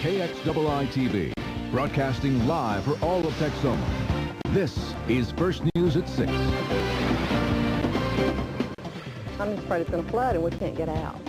KXII-TV, broadcasting live for all of Texoma. This is First News at 6. I'm just afraid it's going to flood and we can't get out.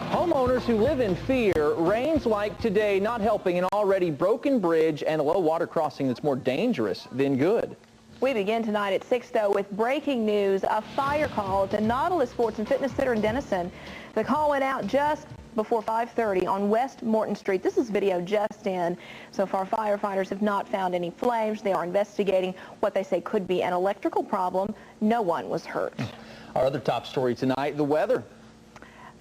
Homeowners who live in fear, rains like today not helping an already broken bridge and a low water crossing that's more dangerous than good. We begin tonight at 6, though, with breaking news. A fire call at the Nautilus Sports and Fitness Center in Denison. The call went out just before 5:30 on West Morton Street. This is video just in. So far, firefighters have not found any flames. They are investigating what they say could be an electrical problem. No one was hurt. Our other top story tonight, the weather.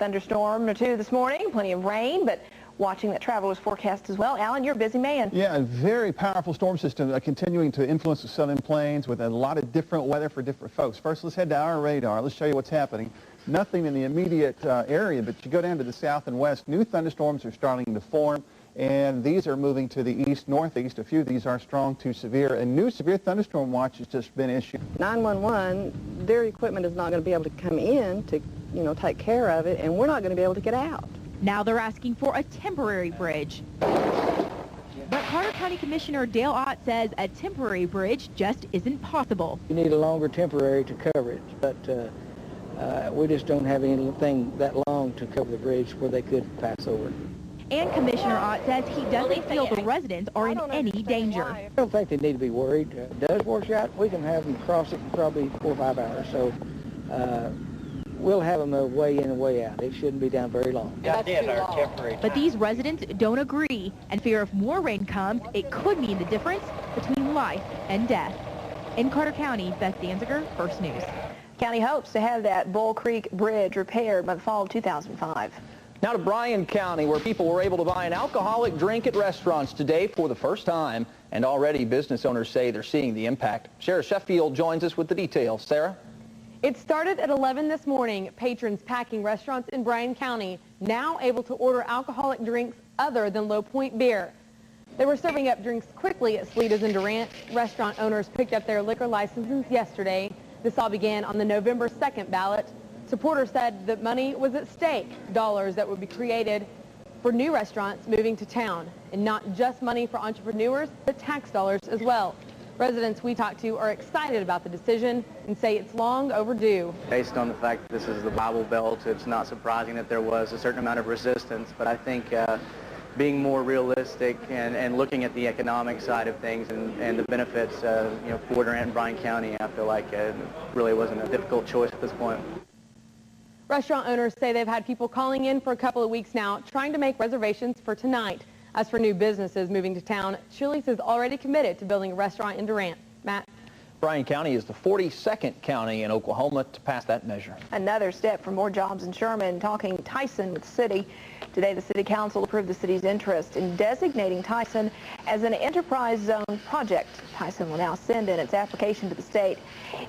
Thunderstorm or two this morning, plenty of rain, but watching that travel is forecast as well. Alan, you're a busy man. Yeah, a very powerful storm system continuing to influence the southern plains with a lot of different weather for different folks. First, let's head to our radar. Let's show you what's happening. Nothing in the immediate area, but you go down to the south and west. New thunderstorms are starting to form, and these are moving to the east, northeast. A few of these are strong to severe. A new severe thunderstorm watch has just been issued. 911, their equipment is not going to be able to come in to, take care of it, and we're not going to be able to get out. Now they're asking for a temporary bridge. But Carter County Commissioner Dale Ott says a temporary bridge just isn't possible. You need a longer temporary to cover it, but we just don't have anything that long to cover the bridge where they could pass over. And Commissioner Ott says he doesn't feel the residents are in any danger. I don't think they need to be worried. If it does work out, we can have them cross it in probably 4 or 5 hours. So we'll have them a way in and way out. It shouldn't be down very long. But these residents don't agree and fear if more rain comes, it could mean the difference between life and death. In Carter County, Beth Danziger, First News. County hopes to have that Bull Creek Bridge repaired by the fall of 2005. Now to Bryan County, where people were able to buy an alcoholic drink at restaurants today for the first time, and already business owners say they're seeing the impact. Sarah Sheffield joins us with the details. Sarah? It started at 11 this morning. Patrons packing restaurants in Bryan County now able to order alcoholic drinks other than Low Point beer. They were serving up drinks quickly at Salitas and Durant. Restaurant owners picked up their liquor licenses yesterday. This all began on the November 2nd ballot. Supporters said that money was at stake, dollars that would be created for new restaurants moving to town. And not just money for entrepreneurs, but tax dollars as well. Residents we talked to are excited about the decision and say it's long overdue. Based on the fact that this is the Bible Belt, it's not surprising that there was a certain amount of resistance, but I think being more realistic and looking at the economic side of things and the benefits for Durant and Bryan County, I feel like it really wasn't a difficult choice at this point. Restaurant owners say they've had people calling in for a couple of weeks now trying to make reservations for tonight. As for new businesses moving to town, Chili's is already committed to building a restaurant in Durant. Matt? Bryan County is the 42nd county in Oklahoma to pass that measure. Another step for more jobs in Sherman. Talking Tyson with the city. Today, the city council approved the city's interest in designating Tyson as an enterprise zone project. Tyson will now send in its application to the state.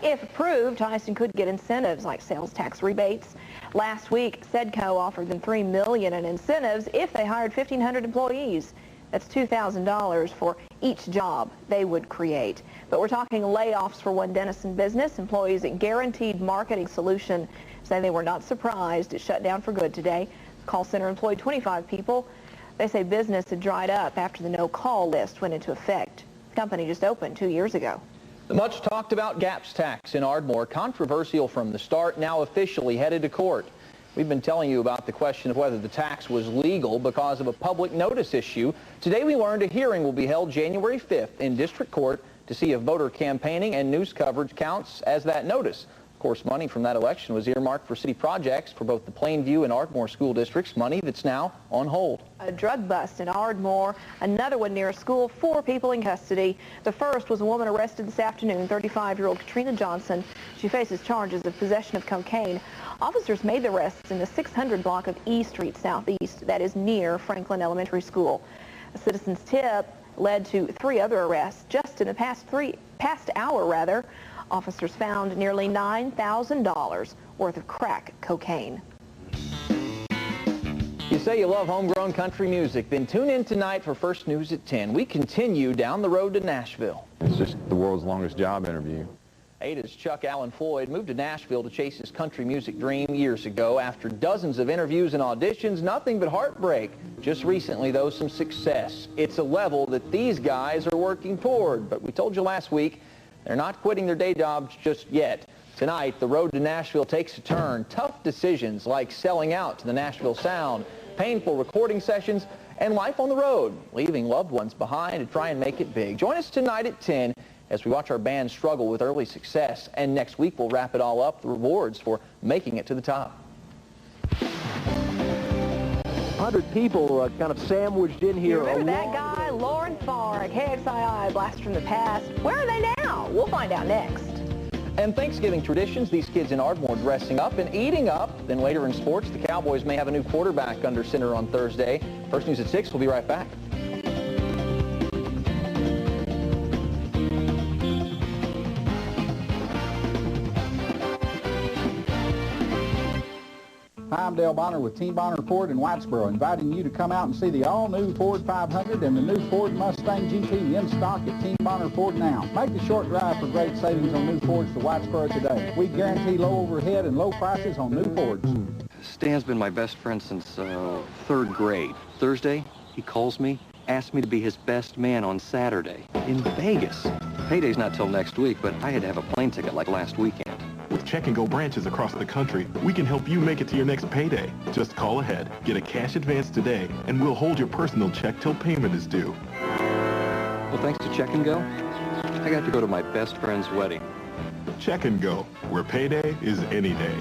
If approved, Tyson could get incentives like sales tax rebates. Last week, Sedco offered them $3 million in incentives if they hired 1,500 employees. That's $2,000 for each job they would create. But we're talking layoffs for one Denison business. Employees at Guaranteed Marketing Solution say they were not surprised. It shut down for good today. The call center employed 25 people. They say business had dried up after the no-call list went into effect. The company just opened 2 years ago. The much talked about GAPS tax in Ardmore, controversial from the start, now officially headed to court. We've been telling you about the question of whether the tax was legal because of a public notice issue. Today we learned a hearing will be held January 5th in district court to see if voter campaigning and news coverage counts as that notice. Of course, money from that election was earmarked for city projects for both the Plainview and Ardmore school districts, money that's now on hold. A drug bust in Ardmore, another one near a school, 4 people in custody. The first was a woman arrested this afternoon, 35-year-old Katrina Johnson. She faces charges of possession of cocaine. Officers made the arrests in the 600 block of E Street Southeast, that is near Franklin Elementary School. A citizen's tip led to 3 other arrests just in the past hour. Officers found nearly $9,000 worth of crack cocaine. You say you love homegrown country music, then tune in tonight for First News at 10. We continue down the road to Nashville. It's just the world's longest job interview. Ada's Chuck Allen Floyd moved to Nashville to chase his country music dream years ago. After dozens of interviews and auditions, nothing but heartbreak. Just recently, though, some success. It's a level that these guys are working toward. But we told you last week, they're not quitting their day jobs just yet. Tonight, the road to Nashville takes a turn. Tough decisions like selling out to the Nashville Sound, painful recording sessions, and life on the road, leaving loved ones behind to try and make it big. Join us tonight at 10 as we watch our band struggle with early success. And next week, we'll wrap it all up, the rewards for making it to the top. 100 people kind of sandwiched in here. You remember that guy, Lauren Farr, at KXII, blast from the past. Where are they now? We'll find out next. And Thanksgiving traditions, these kids in Ardmore dressing up and eating up. Then later in sports, the Cowboys may have a new quarterback under center on Thursday. First News at 6. We'll be right back. Hi, I'm Dale Bonner with Team Bonner Ford in Whitesboro, inviting you to come out and see the all-new Ford 500 and the new Ford Mustang GT in stock at Team Bonner Ford now. Make the short drive for great savings on new Fords to Whitesboro today. We guarantee low overhead and low prices on new Fords. Stan's been my best friend since third grade. Thursday, he calls me, asks me to be his best man on Saturday in Vegas. Payday's not till next week, but I had to have a plane ticket like last weekend. With Check and Go branches across the country, we can help you make it to your next payday. Just call ahead, get a cash advance today, and we'll hold your personal check till payment is due. Well, thanks to Check and Go, I got to go to my best friend's wedding. Check and Go, where payday is any day.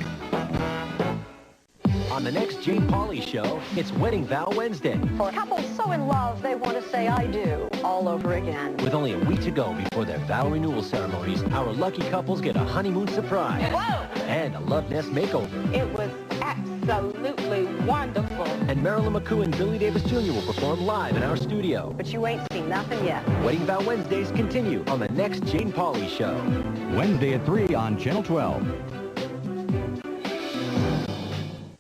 On the next Jane Pauley show, it's Wedding Vow Wednesday. For couples so in love, they want to say I do all over again. With only a week to go before their vow renewal ceremonies, our lucky couples get a honeymoon surprise. Whoa! And a love nest makeover. It was absolutely wonderful. And Marilyn McCoo and Billy Davis Jr. will perform live in our studio. But you ain't seen nothing yet. Wedding Vow Wednesdays continue on the next Jane Pauley show. Wednesday at 3 on Channel 12.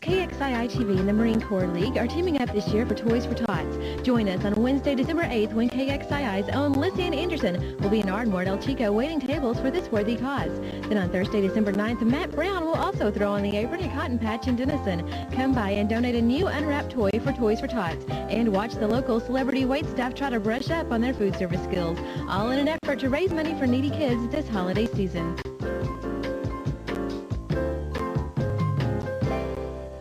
KXII-TV and the Marine Corps League are teaming up this year for Toys for Tots. Join us on Wednesday, December 8th, when KXII's own Lisanne Anderson will be in Ardmore at El Chico waiting tables for this worthy cause. Then on Thursday, December 9th, Matt Brown will also throw on the apron at Cotton Patch in Denison. Come by and donate a new unwrapped toy for Toys for Tots. And watch the local celebrity waitstaff try to brush up on their food service skills. All in an effort to raise money for needy kids this holiday season.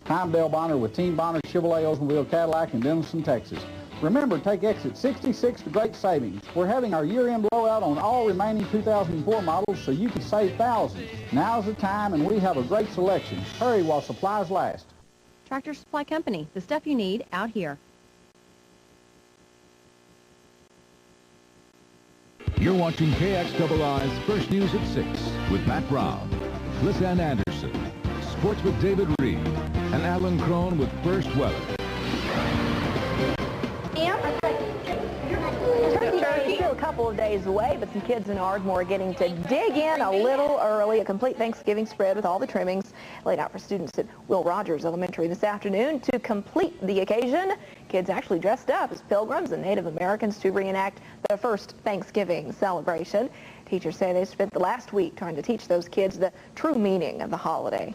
I'm Dale Bonner with Team Bonner Chevrolet Oldsmobile Cadillac in Denison, Texas. Remember, take exit 66 for great savings. We're having our year-end blowout on all remaining 2004 models, so you can save thousands. Now's the time, and we have a great selection. Hurry while supplies last. Tractor Supply Company, the stuff you need out here. You're watching KXII's First News at 6 with Matt Brown, Lisanne Anderson, Sports with David Reed, and Alan Crone with First Weather. Turkey Day is still a couple of days away, but some kids in Ardmore are getting to dig in a little early. A complete Thanksgiving spread with all the trimmings laid out for students at Will Rogers Elementary this afternoon. To complete the occasion, kids actually dressed up as pilgrims and Native Americans to reenact the first Thanksgiving celebration. Teachers say they spent the last week trying to teach those kids the true meaning of the holiday.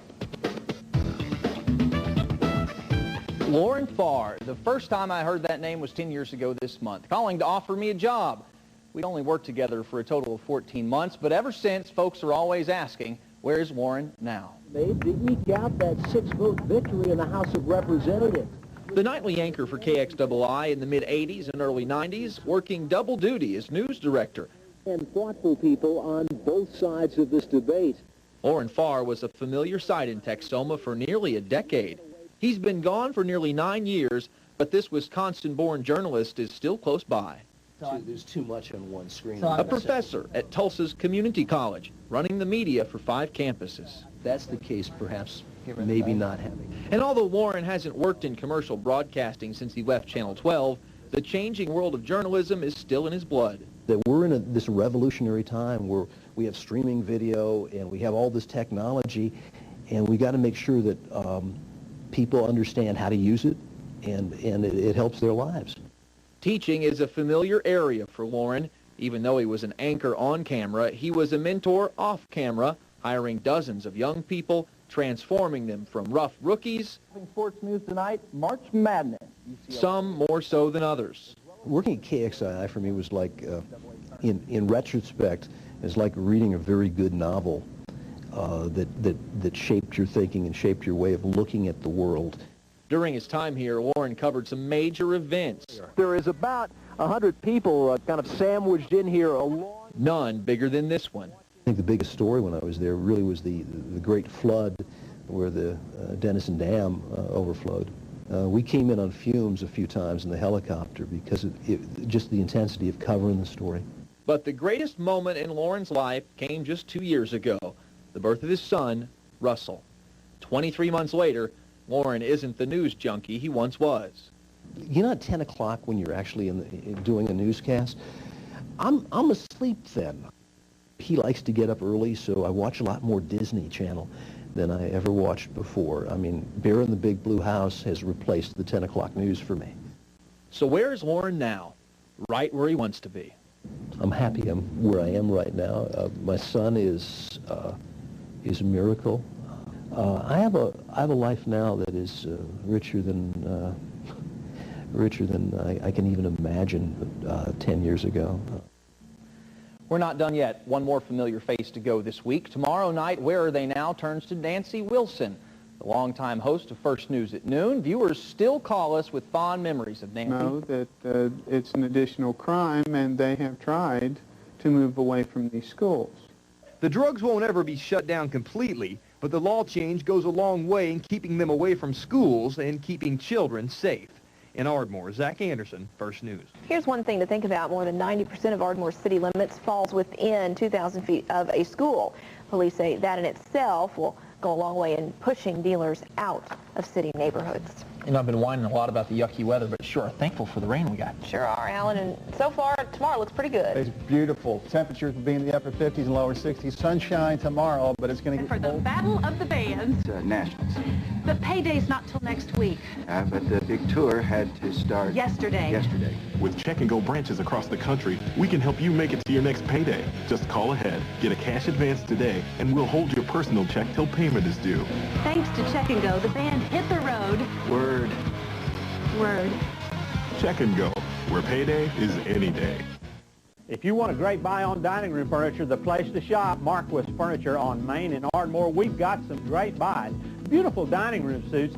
Lauren Farr. The first time I heard that name was 10 years ago this month, calling to offer me a job. We'd only worked together for a total of 14 months, but ever since, folks are always asking, where's Lauren now? Made to eke out that 6-vote victory in the House of Representatives. The nightly anchor for KXII in the mid-'80s and early '90s, working double duty as news director. And thoughtful people on both sides of this debate. Lauren Farr was a familiar sight in Texoma for nearly a decade. He's been gone for nearly 9 years, but this Wisconsin-born journalist is still close by. There's too much on one screen. A professor at Tulsa's Community College, running the media for 5 campuses. That's the case, perhaps, maybe not having. And although Lauren hasn't worked in commercial broadcasting since he left Channel 12, the changing world of journalism is still in his blood. That we're in this revolutionary time where we have streaming video and we have all this technology, and we got to make sure that people understand how to use it, and it helps their lives. Teaching is a familiar area for Lauren. Even though he was an anchor on camera, he was a mentor off camera, hiring dozens of young people, transforming them from rough rookies. Sports news tonight, March Madness. Some more so than others. Working at KXII for me was like, in retrospect, it's like reading a very good novel that shaped your thinking and shaped your way of looking at the world. During his time here, Warren covered some major events. There is about 100 people kind of sandwiched in here along. None bigger than this one. I think the biggest story when I was there really was the great flood where the Denison Dam overflowed. We came in on fumes a few times in the helicopter because just the intensity of covering the story. But the greatest moment in Lauren's life came just 2 years ago, the birth of his son, Russell. 23 months later, Lauren isn't the news junkie he once was. You know at 10 o'clock when you're actually doing a newscast, I'm asleep then. He likes to get up early, so I watch a lot more Disney Channel than I ever watched before. I mean, Bear in the Big Blue House has replaced the 10 o'clock news for me. So where is Lauren now? Right where he wants to be. I'm happy I'm where I am right now. My son is a miracle. I have a life now that is richer than I can even imagine 10 years ago. We're not done yet. One more familiar face to go this week. Tomorrow night, Where Are They Now turns to Nancy Wilson, the longtime host of First News at Noon. Viewers still call us with fond memories of Nancy. Know that it's an additional crime, and they have tried to move away from these schools. The drugs won't ever be shut down completely, but the law change goes a long way in keeping them away from schools and keeping children safe. In Ardmore, Zach Anderson, First News. Here's one thing to think about. More than 90% of Ardmore city limits falls within 2,000 feet of a school. Police say that in itself will go a long way in pushing dealers out of city neighborhoods. You know, I've been whining a lot about the yucky weather, but sure, thankful for the rain we got. Sure are, Alan, and so far, tomorrow looks pretty good. It's beautiful. Temperatures will be in the upper 50s and lower 60s. Sunshine tomorrow, but it's going to get for the cold. Battle of the Bands. Nationals. The payday's not till next week. But the big tour had to start yesterday. With check-and-go branches across the country, we can help you make it to your next payday. Just call ahead, get a cash advance today, and we'll hold your personal check till payment is due. Thanks to Check and Go, the band hit the road. Word. Check and Go, where payday is any day. If you want a great buy on dining room furniture, the place to shop, Marquis Furniture on Main in Ardmore. We've got some great buys. Beautiful dining room suites